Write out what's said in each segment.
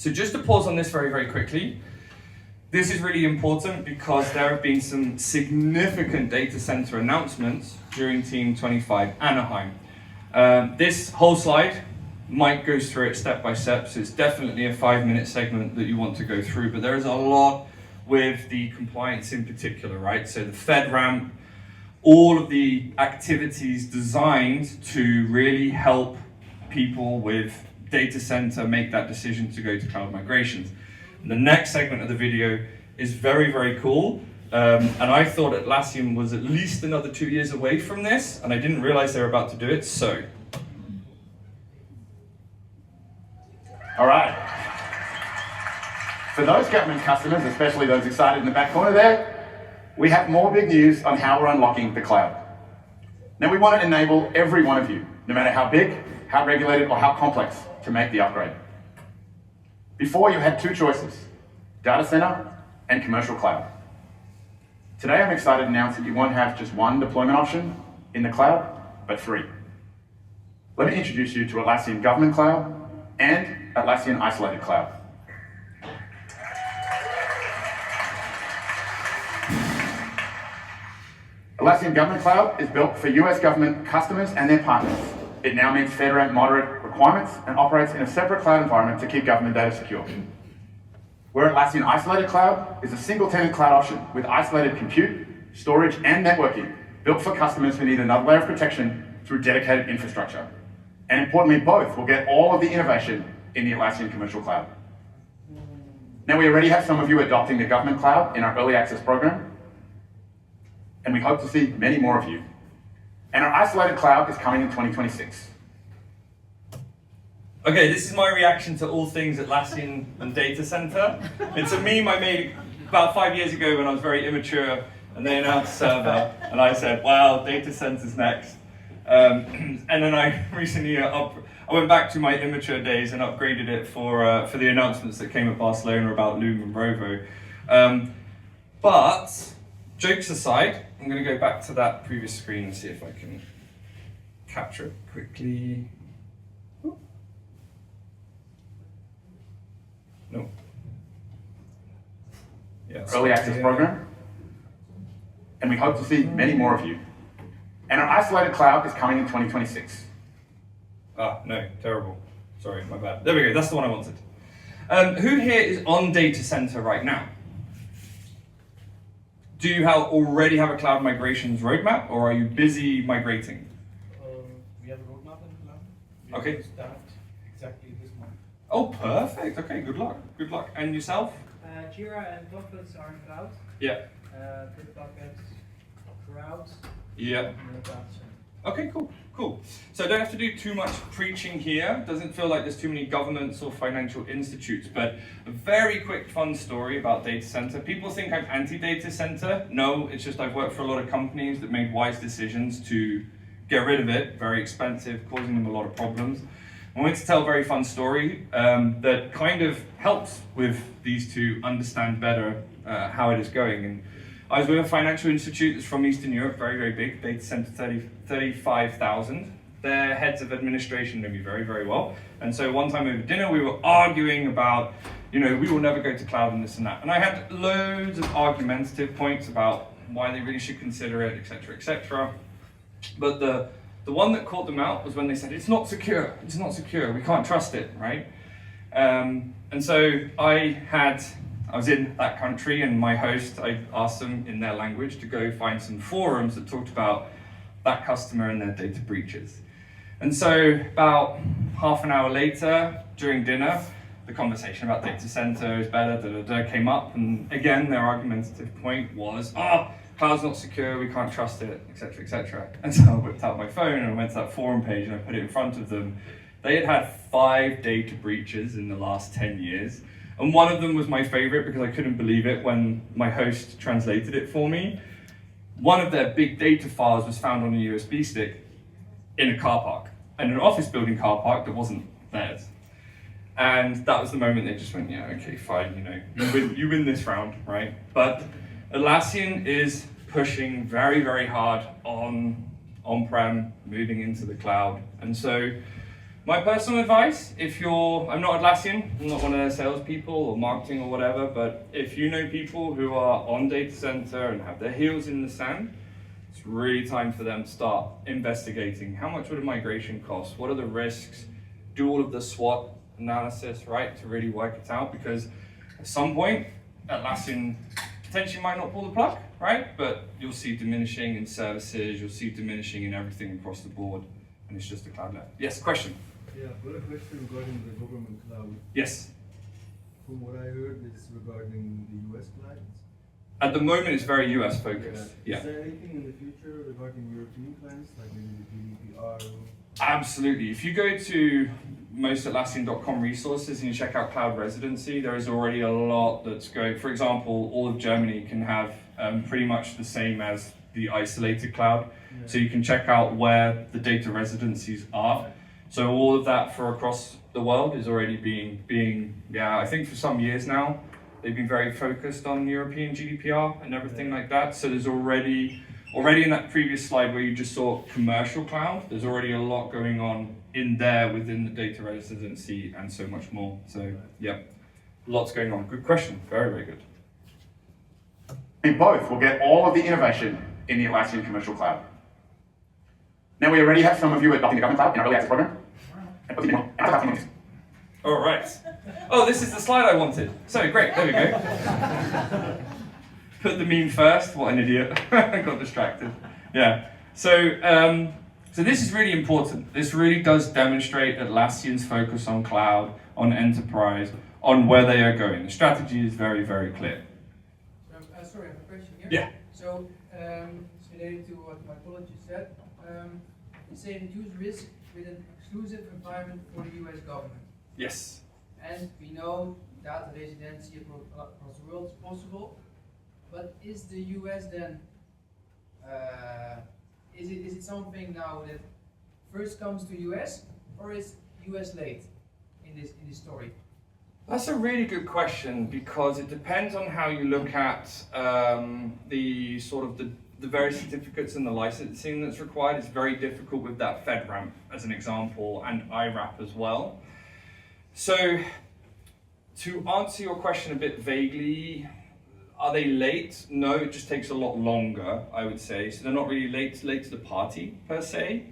So just to pause on this very, very quickly, this is really important because there have been some significant data center announcements during Team25 Anaheim. This whole slide, Mike goes through it step by step, so it's definitely a 5-minute segment that you want to go through, but there is a lot with the compliance in particular, right? So the FedRAMP, all of the activities designed to really help people with data center make that decision to go to cloud migrations. And the next segment of the video is very, very cool. And I thought Atlassian was at least another 2 years away from this, and I didn't realize they were about to do it, so. All right. For those government customers, especially those excited in the back corner there, we have more big news on how we're unlocking the cloud. Now we want to enable every one of you, no matter how big, how regulated, or how complex, to make the upgrade. Before you had 2 choices, data center and commercial cloud. Today I'm excited to announce that you won't have just 1 deployment option in the cloud, but 3. Let me introduce you to Atlassian Government Cloud and Atlassian Isolated Cloud. Atlassian Government Cloud is built for US government customers and their partners. It now meets FedRAMP moderate requirements and operates in a separate cloud environment to keep government data secure. Where Atlassian Isolated Cloud is a single-tenant cloud option with isolated compute, storage, and networking, built for customers who need another layer of protection through dedicated infrastructure. And importantly, both will get all of the innovation in the Atlassian Commercial Cloud. Now, we already have some of you adopting the Government Cloud in our Early Access program, and we hope to see many more of you. And our Isolated Cloud is coming in 2026. Okay, this is my reaction to all things Atlassian and data center. It's a meme I made about 5 years ago when I was very immature, and they announced server, and I said, wow, data center's next. And then I recently I went back to my immature days and upgraded it for the announcements that came at Barcelona about Loom and Rovo. But jokes aside, I'm going to go back to that previous screen and see if I can capture it quickly. No. Yeah, Early Access program, and we hope to see many more of you. And our Isolated Cloud is coming in 2026. Ah, no, terrible. Sorry, my bad. There we go, that's the one I wanted. Who here is on data center right now? Do you already have a cloud migrations roadmap, or are you busy migrating? We have a roadmap in the cloud. We Okay. will start exactly this month. Oh, perfect. Okay, good luck. Good luck. And yourself? Jira and Confluence are in cloud. Yeah. Bitbucket, Crowd, Yeah. and Data Center. Okay, cool. So I don't have to do too much preaching here. Doesn't feel like there's too many governments or financial institutes, but a very quick fun story about data center. People think I'm anti-data center. No, it's just I've worked for a lot of companies that made wise decisions to get rid of it. Very expensive, causing them a lot of problems. I wanted to tell a very fun story that kind of helps with these to understand better how it is going. And I was with a financial institute that's from Eastern Europe, very, very big, data center 35,000. Their heads of administration know me very, very well. And so one time over dinner, we were arguing about, we will never go to cloud and this and that. And I had loads of argumentative points about why they really should consider it, et cetera, But the one that caught them out was when they said, it's not secure, we can't trust it, right? And so I was in that country, and my host, I asked them in their language to go find some forums that talked about that customer and their data breaches. And so about half an hour later, during dinner, the conversation about data center is better, came up, and again, their argumentative point was, cloud's not secure, we can't trust it, et cetera. And so I whipped out my phone and I went to that forum page and I put it in front of them. They had 5 data breaches in the last 10 years. And one of them was my favorite because I couldn't believe it when my host translated it for me. One of their big data files was found on a USB stick in a car park, in an office building car park that wasn't theirs. And that was the moment they just went, yeah, okay, fine, you win this round, right? But Atlassian is pushing very, very hard on on-prem, moving into the cloud. And so My personal advice, I'm not Atlassian, I'm not one of their salespeople or marketing or whatever, but if you know people who are on data center and have their heels in the sand, it's really time for them to start investigating how much would a migration cost, what are the risks, do all of the SWOT analysis, right, to really work it out, because at some point, Atlassian potentially might not pull the plug, right, but you'll see diminishing in services, you'll see diminishing in everything across the board, and it's just a cloud left. Yes, question? Yeah, but a question regarding the government cloud. Yes. From what I heard, it's regarding the US clients. At the moment, it's very US focused. Yeah. Is there anything in the future regarding European clients, like maybe the GDPR? Absolutely. If you go to most Atlassian.com resources and you check out cloud residency, there is already a lot that's going. For example, all of Germany can have pretty much the same as the isolated cloud. Yeah. So you can check out where the data residencies are. So all of that for across the world is already being I think for some years now, they've been very focused on European GDPR and everything like that. So there's already in that previous slide where you just saw commercial cloud, there's already a lot going on in there within the data residency and so much more. So yeah, lots going on. Good question. Very, very good. We both will get all of the innovation in the Atlassian commercial cloud. Now, we already have some of you adopting the government cloud in our early access program. All right. Oh, this is the slide I wanted. So great, there we go. Put the meme first. What an idiot. I got distracted. Yeah. So this is really important. This really does demonstrate Atlassian's focus on cloud, on enterprise, on where they are going. The strategy is very, very clear. Sorry, I have a question here. Yeah. So, it's related to what my colleague just said. You say reduce risk with an exclusive environment for the US government. Yes. And we know data residency across the world is possible. But is the US then, is it something now that first comes to US, or is US late in this story? That's a really good question, because it depends on how you look at the sort of the various certificates and the licensing that's required. It's very difficult with that FedRAMP as an example, and IRAP as well. So to answer your question a bit vaguely, are they late? No, it just takes a lot longer, I would say. So they're not really late to the party per se.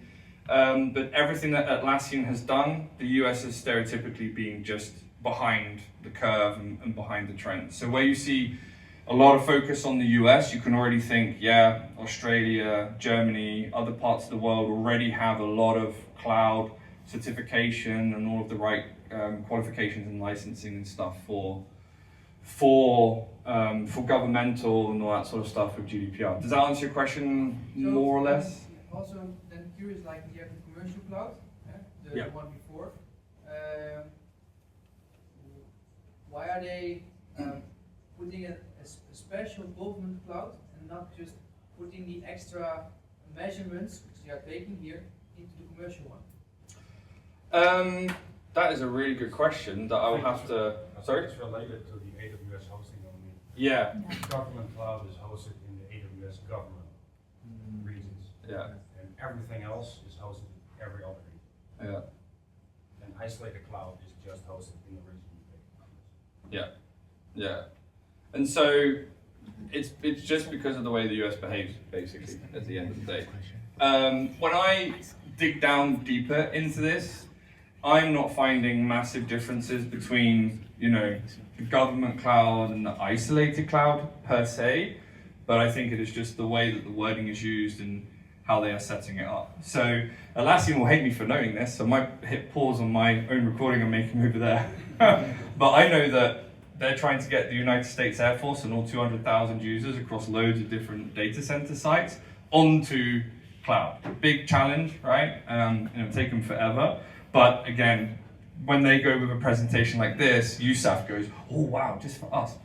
But everything that Atlassian has done, the US has stereotypically been just behind the curve and behind the trend. So where you see a lot of focus on the US, you can already think, yeah, Australia, Germany, other parts of the world already have a lot of cloud certification and all of the right qualifications and licensing and stuff for governmental and all that sort of stuff with GDPR. Does that answer your question more or less? Also, then curious, like you have the commercial cloud, the one before. Why are they putting a special government cloud and not just putting the extra measurements which they are taking here into the commercial one? That is a really good question that I will have to. Sorry? It's related to the AWS hosting only. Yeah. Government cloud is hosted in the AWS government regions. Yeah. And everything else is hosted in every other region. Yeah. And isolated cloud is just hosted in the region. Yeah. Yeah. And so it's just because of the way the US behaves, basically, at the end of the day. When I dig down deeper into this, I'm not finding massive differences between, the government cloud and the isolated cloud per se, but I think it is just the way that the wording is used and how they are setting it up. So Atlassian will hate me for knowing this, so I might hit pause on my own recording I'm making over there. But I know that they're trying to get the United States Air Force and all 200,000 users across loads of different data center sites onto cloud. Big challenge, right? It'll take them forever. But again, when they go with a presentation like this, USAF goes, oh wow, just for us.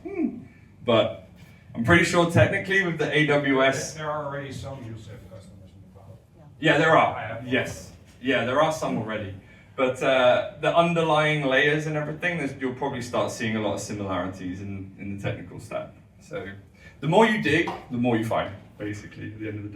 But I'm pretty sure technically with the AWS... There are already some USAF customers in the cloud. Yeah, there are. Yes. Yeah, there are some already. But the underlying layers and everything, you'll probably start seeing a lot of similarities in the technical stack. So the more you dig, the more you find, basically, at the end of the day.